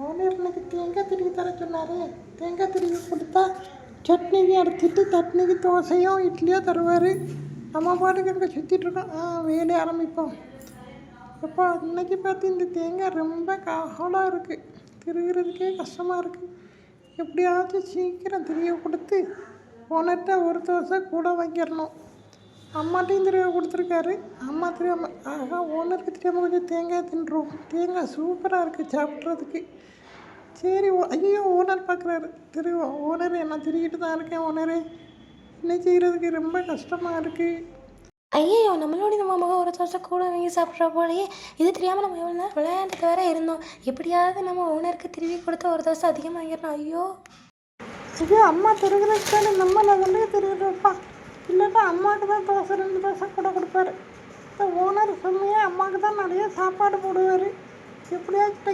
Owner இன்னைக்கு தேங்காய் திருவி தர சொன்னார். தேங்காய் திருவி கொடுத்தா சட்னிக்கு அரைச்சிட்டு சட்னிக்கு தோசையும் இட்லியோ தருவார். நம்ம பாட்டுக்கு இருக்க சுற்றிட்டுருக்கோம். வேலையை ஆரம்பிப்போம். அப்போ இன்னைக்கு பார்த்து இந்த தேங்காய் ரொம்ப காலாக இருக்குது. திருகிறதுக்கே கஷ்டமாக இருக்குது. எப்படியாச்சும் சீக்கிரம் திருவி கொடுத்து ஓனர்கிட்ட ஒரு தோசை கூட வாங்கிடணும். அம்மாட்டையும் திருவி கொடுத்துருக்காரு. அம்மா தெரியாமல் ஓனருக்கு தெரியாமல் கொஞ்சம் தேங்காய் தின்றுவோம். தேங்காய் சூப்பராக இருக்குது சாப்பிட்றதுக்கு. சரி ஐயோ ஓனர் பார்க்குறாரு. திருவோம். ஓனர் என்ன திருக்கிட்டு தான் இருக்கேன். ஓனரே என்ன செய்கிறதுக்கு ரொம்ப கஷ்டமாக இருக்குது. ஐயோ நம்மளோட நம்ம மகன் ஒரு தோசை கூட வாங்கி சாப்பிட்ற போலயே. இது தெரியாமல் நம்ம எவ்வளோ நேரம் விளையாண்டுட்டு வேற இருந்தோம். எப்படியாவது நம்ம ஓனருக்கு திருவி கொடுத்து ஒரு தோசை அதிகமாக வாங்கிடணும். ஐயோ அம்மா திருகிறதுக்கு தானே நம்ம வந்து திருவிடுறப்பா. இல்லைன்னா அம்மாவுக்கு தான் தோசை 2 தோசை கூட கொடுப்பாரு. இந்த ஓனர் செம்மையாக அம்மாவுக்கு தான் நிறைய சாப்பாடு போடுவார். எப்படியாச்சும்